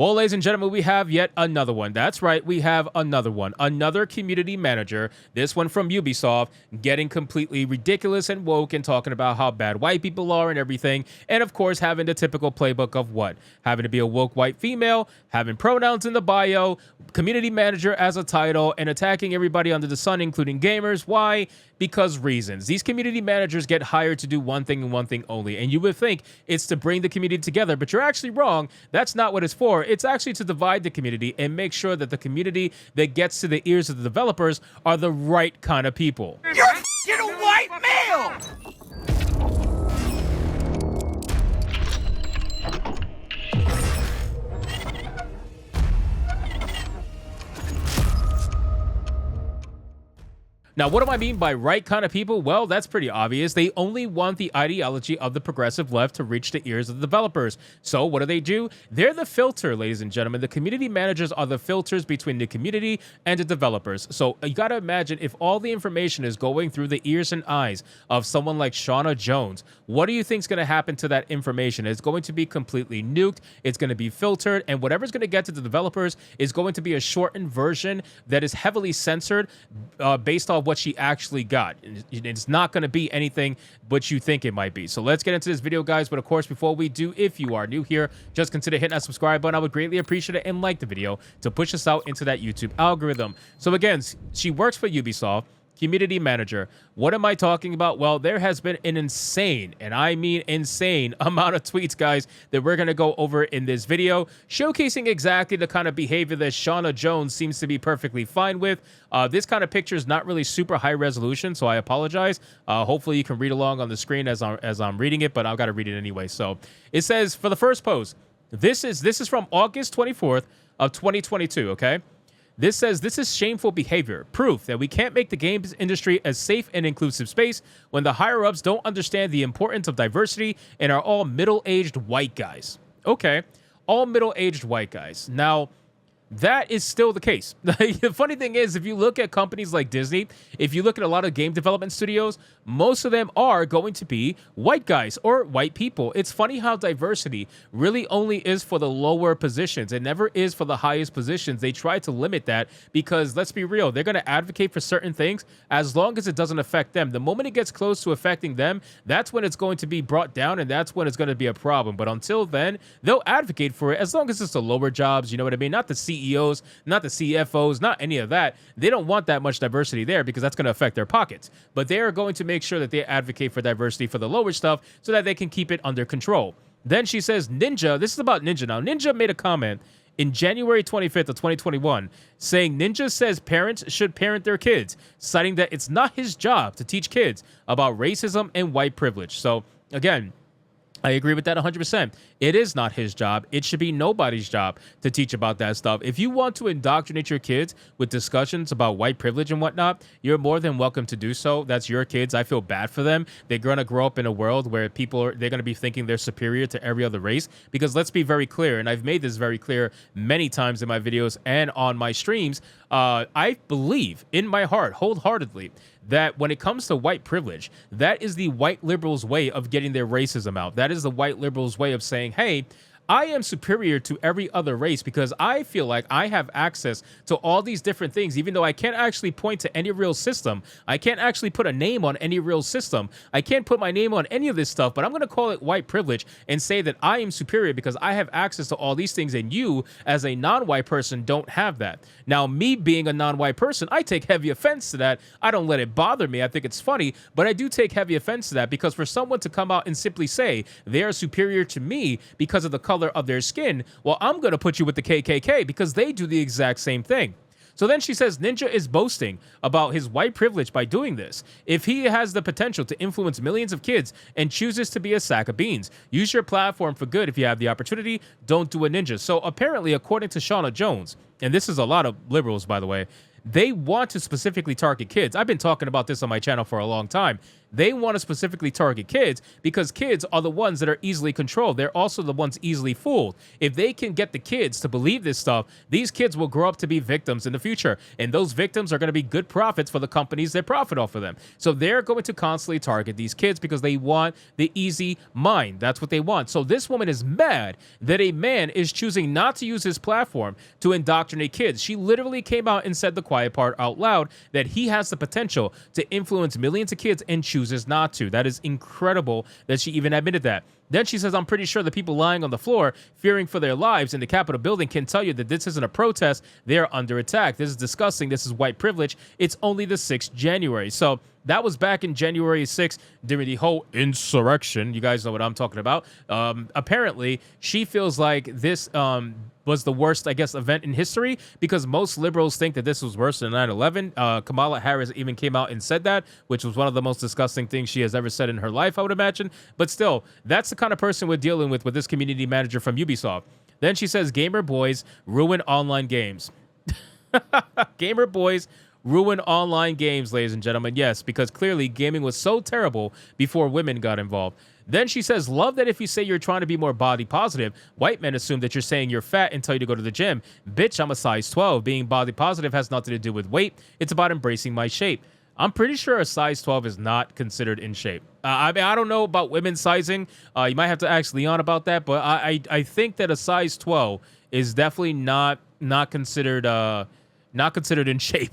Well, ladies and gentlemen, we have yet another one. That's right, we have another one. Another community manager, this one from Ubisoft, getting completely ridiculous and woke and talking about how bad white people are and everything. And of course, having the typical playbook of what? Having to be a woke white female, having pronouns in the bio, community manager as a title, and attacking everybody under the sun, including gamers. Why? Because reasons. These community managers get hired to do one thing and one thing only. And you would think it's to bring the community together, but you're actually wrong. That's not what it's for. It's actually to divide the community and make sure that the community that gets to the ears of the developers are the right kind of people. You're a white male! Now, what do I mean by right kind of people? Well, that's pretty obvious. They only want the ideology of the progressive left to reach the ears of the developers. So what do? They're the filter, ladies and gentlemen. The community managers are the filters between the community and the developers. So you got to imagine if all the information is going through the ears and eyes of someone like Shauna Jones, what do you think is going to happen to that information? It's going to be completely nuked. It's going to be filtered. And whatever's going to get to the developers is going to be a shortened version that is heavily censored based on what she actually got. It's not going to be anything but you think it might be. So let's get into this video, guys. But of course, before we do, if you are new here, just consider hitting that subscribe button. I would greatly appreciate it, and like the video to push us out into that YouTube algorithm. So again, she works for Ubisoft, community manager. What am I talking about? Well, there has been an insane, and I mean insane, amount of tweets, guys, that we're going to go over in this video, showcasing exactly the kind of behavior that Shauna Jones seems to be perfectly fine with. This kind of picture is not really super high resolution, so I apologize. Hopefully you can read along on the screen as I'm reading it, but I've got to read it anyway. So it says, for the first post, this is from August 24th of 2022, okay? This says, this is shameful behavior, proof that we can't make the games industry a safe and inclusive space when the higher-ups don't understand the importance of diversity and are all middle-aged white guys. Okay, all middle-aged white guys. Now, that is still the case. The funny thing is, if you look at companies like Disney, if you look at a lot of game development studios, most of them are going to be white guys or white people. It's funny how diversity really only is for the lower positions. It never is for the highest positions. They try to limit that because, let's be real, they're going to advocate for certain things as long as it doesn't affect them. The moment it gets close to affecting them, that's when it's going to be brought down, and that's when it's going to be a problem. But until then, they'll advocate for it as long as it's the lower jobs, you know what I mean? Not the CEOs, not the CFOs, not any of that. They don't want that much diversity there because that's going to affect their pockets. But they are going to make sure that they advocate for diversity for the lower stuff so that they can keep it under control. Then she says, Ninja, this is about Ninja now. Ninja made a comment in January 25th of 2021 saying Ninja says parents should parent their kids, citing that it's not his job to teach kids about racism and white privilege. So again, I agree with that 100%. It is not his job. It should be nobody's job to teach about that stuff. If you want to indoctrinate your kids with discussions about white privilege and whatnot, you're more than welcome to do so. That's your kids. I feel bad for them. They're going to grow up in a world where they're going to be thinking they're superior to every other race. Because let's be very clear, and I've made this very clear many times in my videos and on my streams, I believe in my heart, wholeheartedly, that when it comes to white privilege, that is the white liberals' way of getting their racism out. That is the white liberals' way of saying, hey, I am superior to every other race because I feel like I have access to all these different things, even though I can't actually point to any real system. I can't actually put a name on any real system. I can't put my name on any of this stuff, but I'm going to call it white privilege and say that I am superior because I have access to all these things, and you, as a non-white person, don't have that. Now, me being a non-white person, I take heavy offense to that. I don't let it bother me. I think it's funny, but I do take heavy offense to that because for someone to come out and simply say they are superior to me because of the color of their skin, well, I'm going to put you with the KKK because they do the exact same thing. So then she says Ninja is boasting about his white privilege by doing this. If he has the potential to influence millions of kids and chooses to be a sack of beans, use your platform for good if you have the opportunity. Don't do a Ninja. So apparently, according to Shauna Jones, and this is a lot of liberals, by the way, they want to specifically target kids. I've been talking about this on my channel for a long time. They want to specifically target kids because kids are the ones that are easily controlled. They're also the ones easily fooled. If they can get the kids to believe this stuff, these kids will grow up to be victims in the future. And those victims are going to be good profits for the companies that profit off of them. So they're going to constantly target these kids because they want the easy mind. That's what they want. So this woman is mad that a man is choosing not to use his platform to indoctrinate kids. She literally came out and said the quiet part out loud that he has the potential to influence millions of kids and chooses not to. That is incredible that she even admitted that. Then she says, I'm pretty sure the people lying on the floor, fearing for their lives in the Capitol building can tell you that this isn't a protest. They're under attack. This is disgusting. This is white privilege. It's only the 6th January. So that was back in January 6th during the whole insurrection. You guys know what I'm talking about. Apparently, she feels like this was the worst, I guess, event in history because most liberals think that this was worse than 9/11. Kamala Harris even came out and said that, which was one of the most disgusting things she has ever said in her life, I would imagine. But still, that's the kind of person we're dealing with this community manager from Ubisoft. Then she says, gamer boys ruin online games. Gamer boys ruin online games, ladies and gentlemen. Yes, because clearly gaming was so terrible before women got involved. Then she says, love that if you say you're trying to be more body positive, white men assume that you're saying you're fat and tell you to go to the gym. Bitch, I'm a size 12. Being body positive has nothing to do with weight. It's about embracing my shape. I'm pretty sure a size 12 is not considered in shape. I mean, I don't know about women's sizing. You might have to ask Leon about that, but I think that a size 12 is definitely not considered in shape.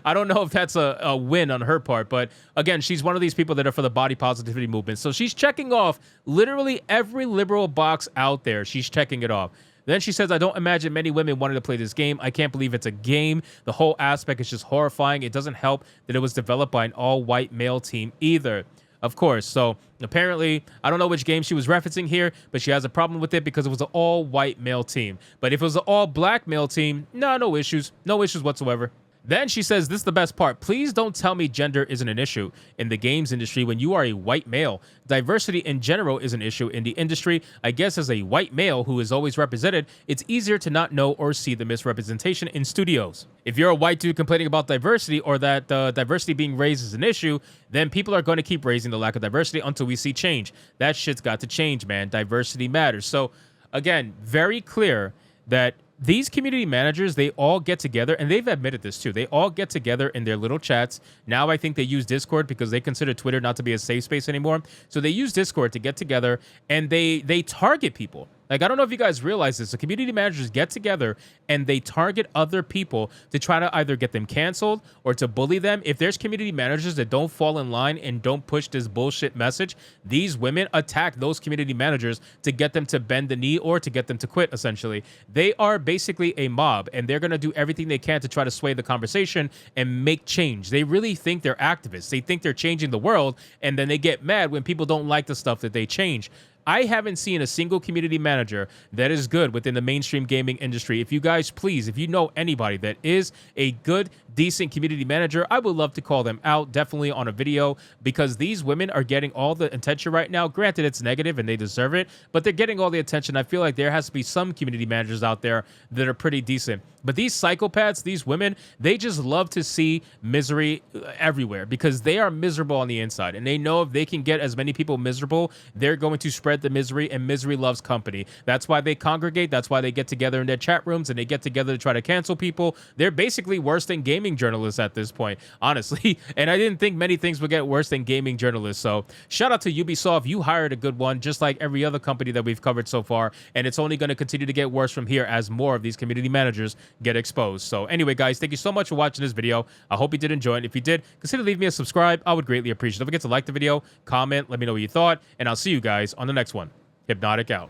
I don't know if that's a win on her part, but again, she's one of these people that are for the body positivity movement. So she's checking off literally every liberal box out there. She's checking it off. Then she says, I don't imagine many women wanted to play this game. I can't believe it's a game. The whole aspect is just horrifying. It doesn't help that it was developed by an all-white male team either. Of course. So apparently, I don't know which game she was referencing here, but she has a problem with it because it was an all-white male team. But if it was an all-black male team, no issues. No issues whatsoever. Then she says, this is the best part. Please don't tell me gender isn't an issue in the games industry when you are a white male. Diversity in general is an issue in the industry. I guess as a white male who is always represented, it's easier to not know or see the misrepresentation in studios. If you're a white dude complaining about diversity or that diversity being raised is an issue, then people are going to keep raising the lack of diversity until we see change. That shit's got to change, man. Diversity matters. So again, very clear that these community managers, they all get together, and they've admitted this too. They all get together in their little chats. Now I think they use Discord because they consider Twitter not to be a safe space anymore. So they use Discord to get together, and they target people. Like, I don't know if you guys realize this. The community managers get together and they target other people to try to either get them canceled or to bully them. If there's community managers that don't fall in line and don't push this bullshit message, these women attack those community managers to get them to bend the knee or to get them to quit, essentially. They are basically a mob, and they're going to do everything they can to try to sway the conversation and make change. They really think they're activists. They think they're changing the world, and then they get mad when people don't like the stuff that they change. I haven't seen a single community manager that is good within the mainstream gaming industry. If you guys, please, if you know anybody that is a good, decent community manager, I would love to call them out, definitely on a video, because these women are getting all the attention right now. Granted, it's negative and they deserve it, but they're getting all the attention. I feel like there has to be some community managers out there that are pretty decent. But these psychopaths, these women, they just love to see misery everywhere because they are miserable on the inside. And they know if they can get as many people miserable, they're going to spread the misery, and misery loves company. That's why they congregate. That's why they get together in their chat rooms and they get together to try to cancel people. They're basically worse than gaming journalists at this point, honestly. And I didn't think many things would get worse than gaming journalists. So shout out to Ubisoft. You hired a good one, just like every other company that we've covered so far. And it's only going to continue to get worse from here as more of these community managers get exposed. So anyway, guys, thank you so much for watching this video. I hope you did enjoy it. If you did, consider leaving me a subscribe. I would greatly appreciate it. Don't forget to like the video, comment, let me know what you thought, and I'll see you guys on the next one. Hypnotic out.